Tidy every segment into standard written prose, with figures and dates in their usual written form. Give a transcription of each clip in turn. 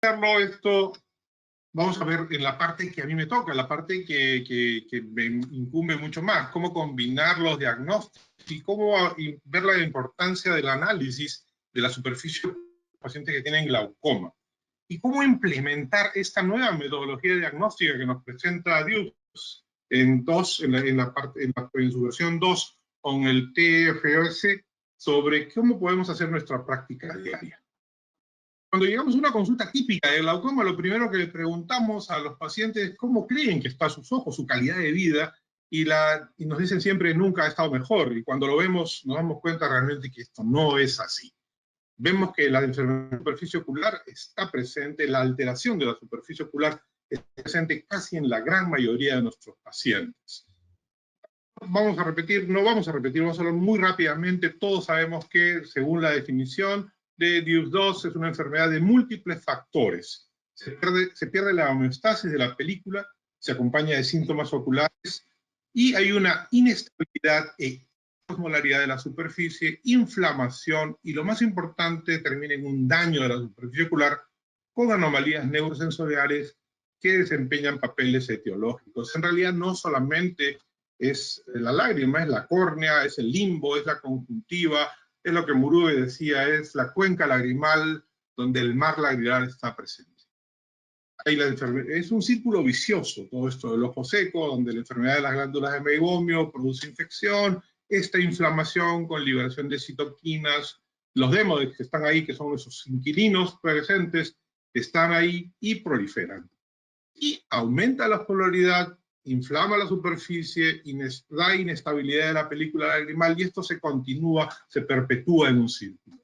hacerlo esto, vamos a ver en la parte que a mí me toca, la parte que me incumbe mucho más, cómo combinar los diagnósticos y cómo ver la importancia del análisis de la superficie de los pacientes que tienen glaucoma. Y cómo implementar esta nueva metodología diagnóstica que nos presenta Dius en su versión 2 con el TFOS sobre cómo podemos hacer nuestra práctica diaria. Cuando llegamos a una consulta típica de glaucoma, lo primero que le preguntamos a los pacientes es cómo creen que está sus ojos, su calidad de vida, y nos dicen siempre nunca ha estado mejor, y cuando lo vemos nos damos cuenta realmente que esto no es así. Vemos que la enfermedad de superficie ocular está presente, la alteración de la superficie ocular está presente casi en la gran mayoría de nuestros pacientes. Vamos a repetir, no vamos a repetir, vamos a hablar muy rápidamente. Todos sabemos que, según la definición de Dius-2, es una enfermedad de múltiples factores. Se pierde la homeostasis de la película, se acompaña de síntomas oculares, y hay una inestabilidad e osmolaridad de la superficie, inflamación, y lo más importante, termina en un daño de la superficie ocular con anomalías neurosensoriales que desempeñan papeles etiológicos. En realidad no solamente es la lágrima, es la córnea, es el limbo, es la conjuntiva, es lo que Murube decía, es la cuenca lagrimal donde el mar lagrimal está presente. Ahí es un círculo vicioso todo esto del ojo seco, donde la enfermedad de las glándulas de meigomio produce infección, esta inflamación con liberación de citoquinas, los demodex que están ahí, que son esos inquilinos presentes, están ahí y proliferan. Y aumenta la polaridad, inflama la superficie, da inestabilidad de la película lagrimal, y esto se continúa, se perpetúa en un círculo.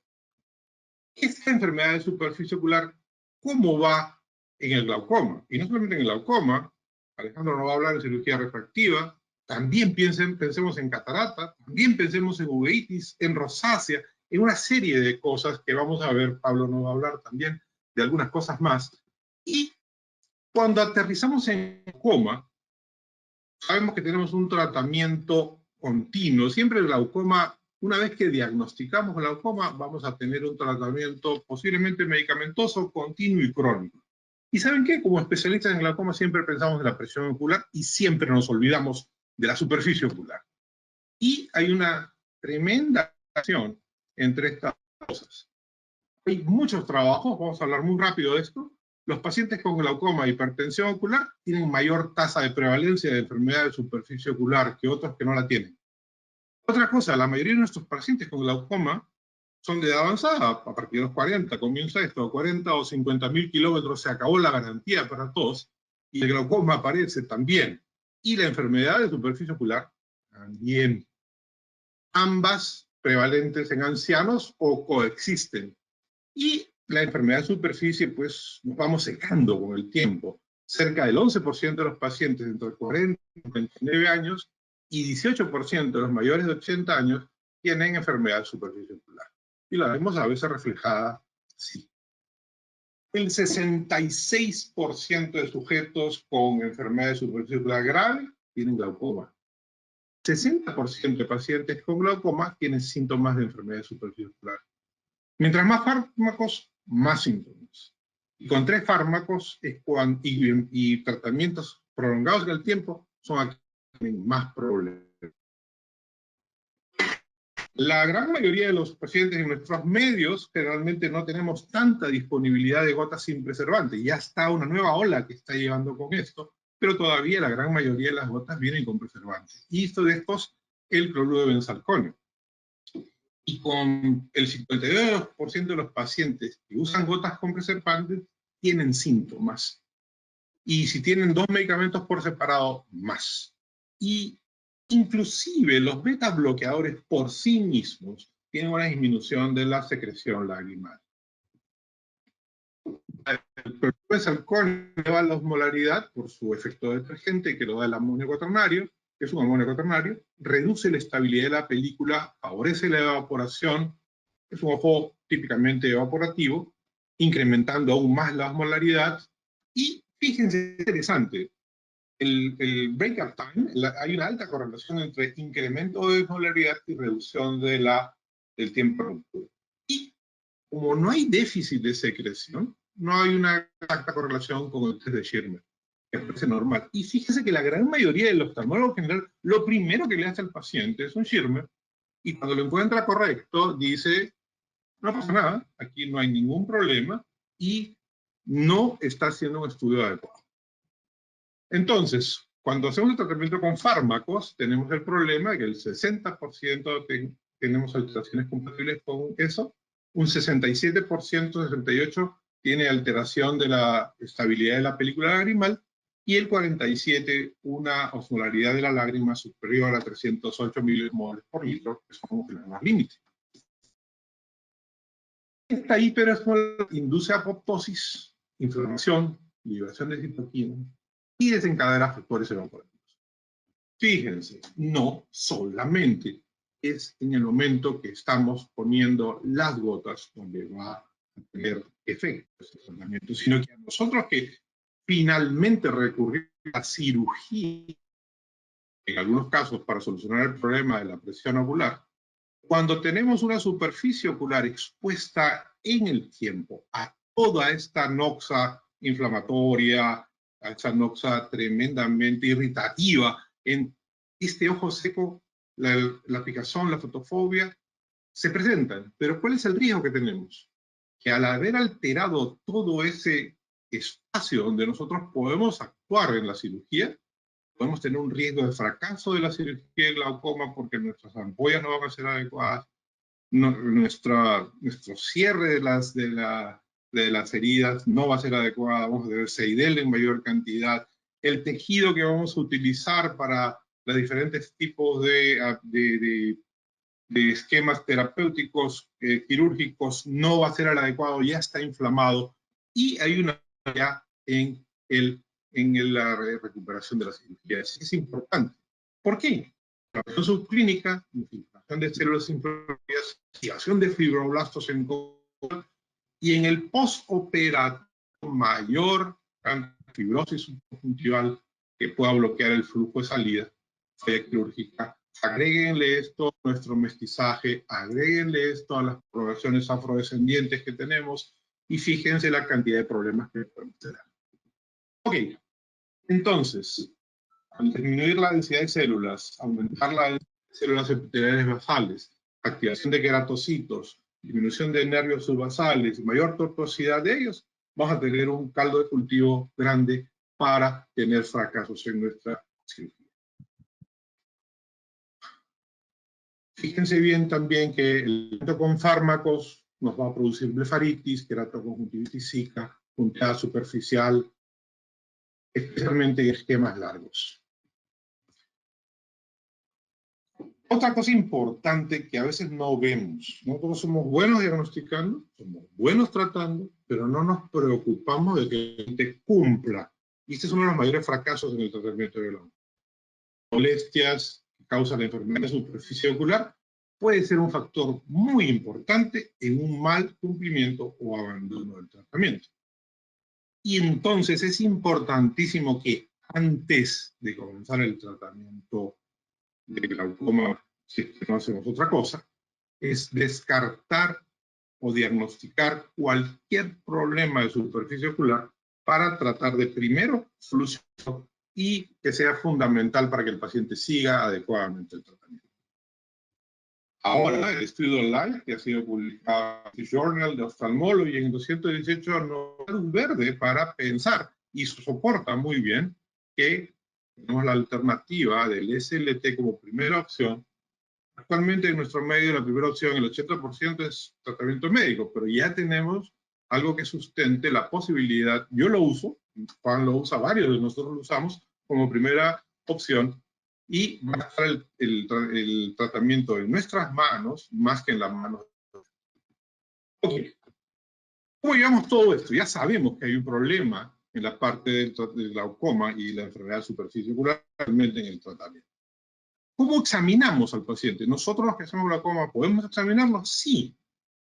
Esta enfermedad de superficie ocular, ¿cómo va en el glaucoma? Y no solamente en el glaucoma, Alejandro nos va a hablar de cirugía refractiva, también pensemos en catarata, también pensemos en uveitis, en rosácea, en una serie de cosas que vamos a ver. Pablo nos va a hablar también de algunas cosas más. Y cuando aterrizamos en glaucoma, sabemos que tenemos un tratamiento continuo. Siempre el glaucoma, una vez que diagnosticamos glaucoma, vamos a tener un tratamiento posiblemente medicamentoso, continuo y crónico. ¿Y saben qué? Como especialistas en glaucoma siempre pensamos en la presión ocular y siempre nos olvidamos de la superficie ocular. Y hay una tremenda relación entre estas cosas. Hay muchos trabajos, vamos a hablar muy rápido de esto. Los pacientes con glaucoma e hipertensión ocular tienen mayor tasa de prevalencia de enfermedad de superficie ocular que otros que no la tienen. Otra cosa, la mayoría de nuestros pacientes con glaucoma son de edad avanzada, a partir de los 40, comienza esto, 40 o 50.000 kilómetros, se acabó la garantía para todos, y el glaucoma aparece también. Y la enfermedad de superficie ocular también. Ambas prevalentes en ancianos o coexisten. Y la enfermedad de superficie, pues nos vamos secando con el tiempo. Cerca del 11% de los pacientes entre 40 y 59 años y 18% de los mayores de 80 años tienen enfermedad de superficie ocular. Y la vemos a veces reflejada así. El 66% de sujetos con enfermedad de superficie ocular grave tienen glaucoma. 60% de pacientes con glaucoma tienen síntomas de enfermedad de superficie ocular. Mientras más fármacos, más síntomas. Y con 3 fármacos y tratamientos prolongados en el tiempo son aquellos que tienen más problemas. La gran mayoría de los pacientes en nuestros medios generalmente no tenemos tanta disponibilidad de gotas sin preservante. Ya está una nueva ola que está llevando con esto, pero todavía la gran mayoría de las gotas vienen con preservantes. Y esto de estos, el cloruro de benzalconio. Y con el 52% de los pacientes que usan gotas con preservantes tienen síntomas. Y si tienen 2 medicamentos por separado, más. Y inclusive los beta bloqueadores por sí mismos tienen una disminución de la secreción lagrimal. El benzalconio eleva la osmolaridad por su efecto detergente que lo da el amonio cuaternario, que es un amonio cuaternario, reduce la estabilidad de la película, favorece la evaporación, es un ojo típicamente evaporativo, incrementando aún más la osmolaridad. Y fíjense, interesante, el breakup time, hay una alta correlación entre incremento de osmolaridad y reducción del tiempo de ruptura. Y como no hay déficit de secreción, no hay una exacta correlación con el test de Schirmer, que parece normal. Y fíjese que la gran mayoría de los oftalmólogos general, lo primero que le hace al paciente es un Schirmer, y cuando lo encuentra correcto, dice, no pasa nada, aquí no hay ningún problema, y no está haciendo un estudio adecuado. Entonces, cuando hacemos el tratamiento con fármacos, tenemos el problema de que el 60% tenemos alteraciones compatibles con eso, un 67%, 68% tiene alteración de la estabilidad de la película lagrimal, y el 47% una osmolaridad de la lágrima superior a 308 milimoles por litro, que son los límites. Esta hiperosmolaridad induce apoptosis, inflamación, liberación de citoquina y desencadena factores evaporativos. Fíjense, no solamente es en el momento que estamos poniendo las gotas donde va a tener efecto este tratamiento, sino que a nosotros que finalmente recurrimos a cirugía, en algunos casos para solucionar el problema de la presión ocular, cuando tenemos una superficie ocular expuesta en el tiempo a toda esta noxa inflamatoria, a esta noxa tremendamente irritativa, en este ojo seco, la picazón, la fotofobia, se presentan. Pero ¿cuál es el riesgo que tenemos? Que al haber alterado todo ese espacio donde nosotros podemos actuar en la cirugía, podemos tener un riesgo de fracaso de la cirugía de glaucoma porque nuestras ampollas no van a ser adecuadas, nuestro cierre de las heridas no va a ser adecuado, vamos a tener seidel en mayor cantidad, el tejido que vamos a utilizar para los diferentes tipos de esquemas terapéuticos quirúrgicos no va a ser el adecuado, ya está inflamado, y hay una ya en la recuperación de la cirugía. Es importante. ¿Por qué? Inflamación subclínica, infiltración de células inflamatorias, activación de fibroblastos en y en el postoperatorio mayor fibrosis subconjuntival que pueda bloquear el flujo de salida, falla quirúrgica. Agréguenle esto a nuestro mestizaje, agréguenle esto a las poblaciones afrodescendientes que tenemos y fíjense la cantidad de problemas que podemos tener. Ok, entonces, al disminuir la densidad de células, aumentar la densidad de células epiteliales basales, activación de queratocitos, disminución de nervios subbasales, mayor tortuosidad de ellos, vamos a tener un caldo de cultivo grande para tener fracasos en nuestra cirugía. Fíjense bien también que el tratamiento con fármacos nos va a producir blefaritis, queratoconjuntivitis zika, punteada superficial, especialmente en esquemas largos. Otra cosa importante que a veces no vemos, nosotros somos buenos diagnosticando, somos buenos tratando, pero no nos preocupamos de que la gente cumpla. Y este es uno de los mayores fracasos en el tratamiento de glaucoma. Molestias que causan la enfermedad de superficie ocular puede ser un factor muy importante en un mal cumplimiento o abandono del tratamiento. Y entonces es importantísimo que antes de comenzar el tratamiento de glaucoma, si es que no hacemos otra cosa, es descartar o diagnosticar cualquier problema de superficie ocular para tratar de primero solucionarlo y que sea fundamental para que el paciente siga adecuadamente el tratamiento. Ahora, el estudio online que ha sido publicado en el Journal de Ophthalmology en 218 nos da luz verde para pensar, y soporta muy bien, que tenemos la alternativa del SLT como primera opción. Actualmente en nuestro medio la primera opción, el 80% es tratamiento médico, pero ya tenemos algo que sustente la posibilidad, yo lo uso, Juan lo usa, varios de nosotros lo usamos como primera opción, y va a estar el tratamiento en nuestras manos más que en las manos. Ok, ¿cómo llevamos todo esto? Ya sabemos que hay un problema en la parte del glaucoma y la enfermedad de superficie ocular, realmente en el tratamiento. ¿Cómo examinamos al paciente? ¿Nosotros los que hacemos glaucoma podemos examinarlo? Sí.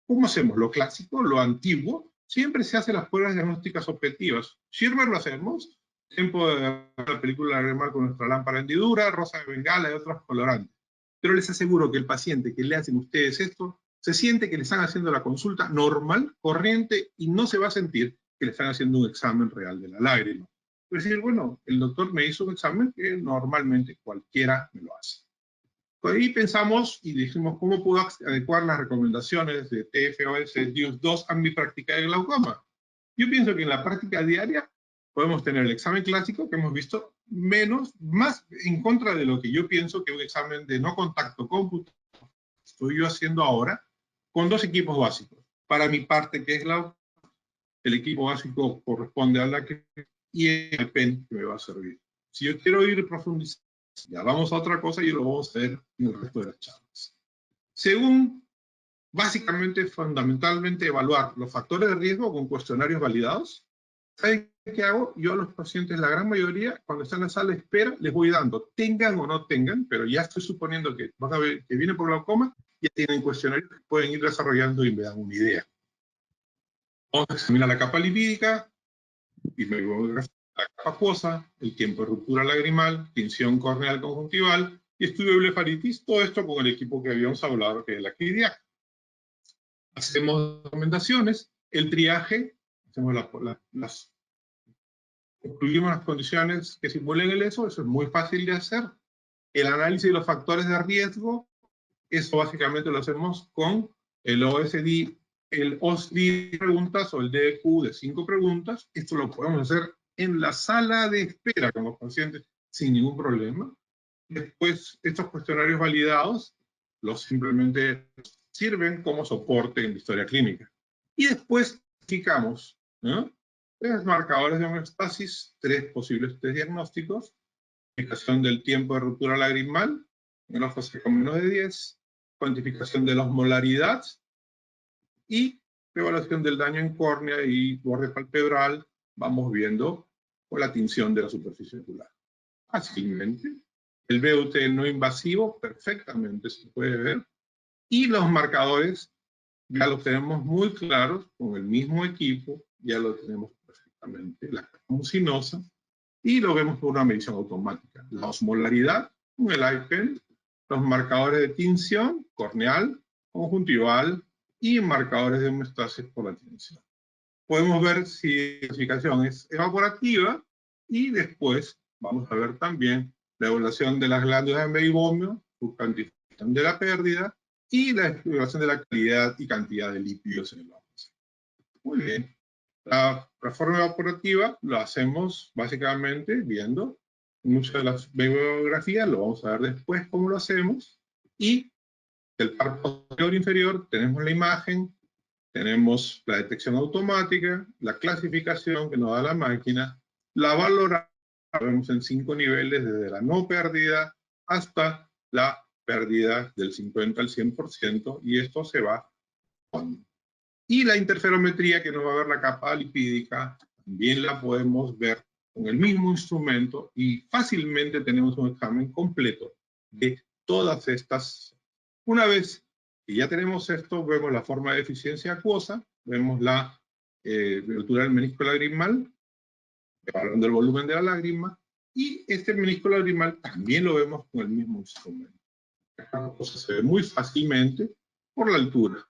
¿Cómo hacemos? Lo clásico, lo antiguo, siempre se hacen las pruebas diagnósticas objetivas. Schirmer lo hacemos, tiempo de la película lagrimal con nuestra lámpara hendidura, rosa de bengala y otros colorantes. Pero les aseguro que el paciente que le hacen ustedes esto, se siente que le están haciendo la consulta normal, corriente, y no se va a sentir que le están haciendo un examen real de la lágrima. Es decir, bueno, el doctor me hizo un examen que normalmente cualquiera me lo hace. Por ahí pensamos y dijimos, ¿cómo puedo adecuar las recomendaciones de TFOS DIUS-2 a mi práctica de glaucoma? Yo pienso que en la práctica diaria podemos tener el examen clásico que hemos visto más en contra de lo que yo pienso que un examen de no contacto cómputo estoy yo haciendo ahora, con 2 equipos básicos. Para mi parte, que es el equipo básico corresponde a la que y el pen que me va a servir. Si yo quiero ir profundizando, ya vamos a otra cosa y lo vamos a ver en el resto de las charlas. Según, básicamente, fundamentalmente, evaluar los factores de riesgo con cuestionarios validados. ¿Saben qué hago? Yo a los pacientes, la gran mayoría, cuando están en la sala de espera, les voy dando, tengan o no tengan, pero ya estoy suponiendo que van a ver que viene por glaucoma, ya tienen cuestionarios que pueden ir desarrollando y me dan una idea. Vamos a examinar la capa lipídica, y me voy a la capa acuosa, el tiempo de ruptura lagrimal, tinción corneal conjuntival y estudio de blefaritis, todo esto con el equipo que habíamos hablado, que es la CLIDIAC. Hacemos recomendaciones, el triaje, hacemos incluimos las condiciones que simulen el ESO, eso es muy fácil de hacer. El análisis de los factores de riesgo, eso básicamente lo hacemos con el OSD, el OSD de preguntas o el DQ de 5 preguntas. Esto lo podemos hacer en la sala de espera con los pacientes sin ningún problema. Después, estos cuestionarios validados los simplemente sirven como soporte en la historia clínica. Y después fijamos, ¿no?, 3 marcadores de homeostasis, 3 posibles test diagnósticos, cuantificación del tiempo de ruptura lagrimal, en los pacientes con menos de 10, cuantificación de la osmolaridad y evaluación del daño en córnea y borde palpebral, vamos viendo con la tinción de la superficie ocular. Fácilmente. El BUT no invasivo, perfectamente se puede ver. Y los marcadores ya los tenemos muy claros, con el mismo equipo, ya lo tenemos perfectamente. La mucinosa, y lo vemos por una medición automática. La osmolaridad con el iPen, los marcadores de tinción, corneal, conjuntival, y marcadores de homeostasis por la tinción. Podemos ver si la clasificación es evaporativa, y después vamos a ver también la evaluación de las glándulas de meibomio, su cuantificación de la pérdida, y la evaluación de la calidad y cantidad de lípidos en el órgano. Muy bien. La forma evaporativa lo hacemos básicamente viendo muchas de las bibliografías, lo vamos a ver después cómo lo hacemos, y del par posterior e inferior tenemos la imagen, tenemos la detección automática, la clasificación que nos da la máquina, la valoración, vemos en 5 niveles, desde la no pérdida hasta la pérdida del 50 al 100%, y esto se va con. Y la interferometría, que nos va a ver la capa lipídica, también la podemos ver con el mismo instrumento, y fácilmente tenemos un examen completo de todas estas. Una vez que ya tenemos esto, vemos la forma de deficiencia acuosa, vemos la abertura del menisco lagrimal, evaluando el volumen de la lágrima, y este menisco lagrimal también lo vemos con el mismo instrumento. Esta cosa se ve muy fácilmente por la altura.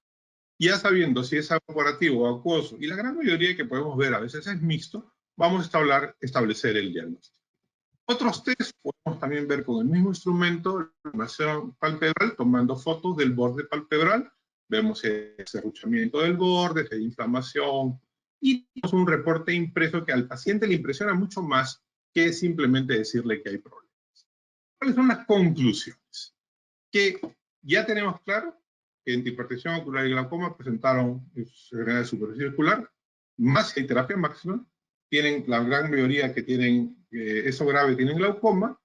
Ya sabiendo si es evaporativo o acuoso, y la gran mayoría que podemos ver a veces es mixto, vamos a establecer el diagnóstico. Otros test podemos también ver con el mismo instrumento, la imagen palpebral, tomando fotos del borde palpebral, vemos el serruchamiento del borde, si hay inflamación, y tenemos un reporte impreso que al paciente le impresiona mucho más que simplemente decirle que hay problemas. ¿Cuáles son las conclusiones? Que ya tenemos claro que en hipertensión ocular y glaucoma presentaron severidad de superficie ocular, más que terapia máxima, tienen la gran mayoría que tienen eso grave tienen glaucoma,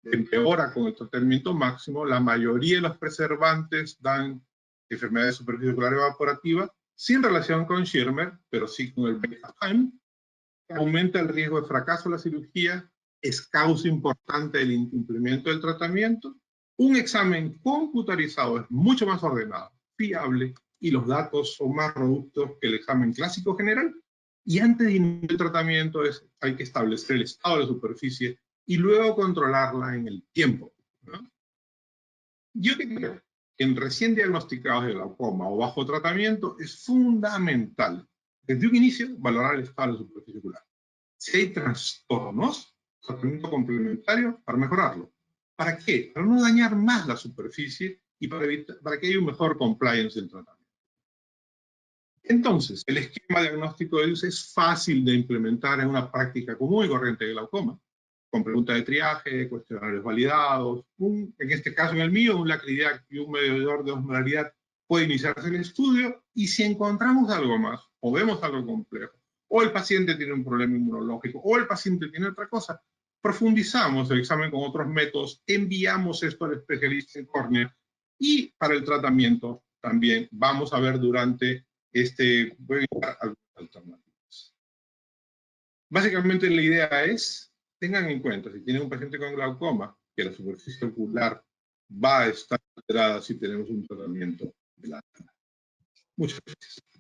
empeora con el tratamiento máximo, la mayoría de los preservantes dan enfermedad de superficie ocular evaporativa, sin relación con Schirmer, pero sí con el beta-time, aumenta el riesgo de fracaso de la cirugía, es causa importante del incumplimiento del tratamiento. Un examen computarizado es mucho más ordenado, fiable, y los datos son más robustos que el examen clásico general. Y antes de iniciar el tratamiento hay que establecer el estado de la superficie y luego controlarla en el tiempo, ¿no? Yo creo que en recién diagnosticados de glaucoma o bajo tratamiento es fundamental Desde un inicio, valorar el estado de la superficie ocular. Si hay trastornos, tratamiento complementario para mejorarlo. ¿Para qué? Para no dañar más la superficie y para que haya un mejor compliance del tratamiento. Entonces, el esquema diagnóstico de luz es fácil de implementar en una práctica común y corriente de glaucoma, con preguntas de triaje, cuestionarios validados, en este caso en el mío, un LACRIDIAC y un medidor de osmolaridad puede iniciarse el estudio, y si encontramos algo más, o vemos algo complejo, o el paciente tiene un problema inmunológico, o el paciente tiene otra cosa, profundizamos el examen con otros métodos, enviamos esto al especialista en córnea, y para el tratamiento también vamos a ver durante webinar algunas alternativas. Básicamente la idea es, tengan en cuenta, si tienen un paciente con glaucoma, que la superficie ocular va a estar alterada si tenemos un tratamiento de la. Muchas gracias.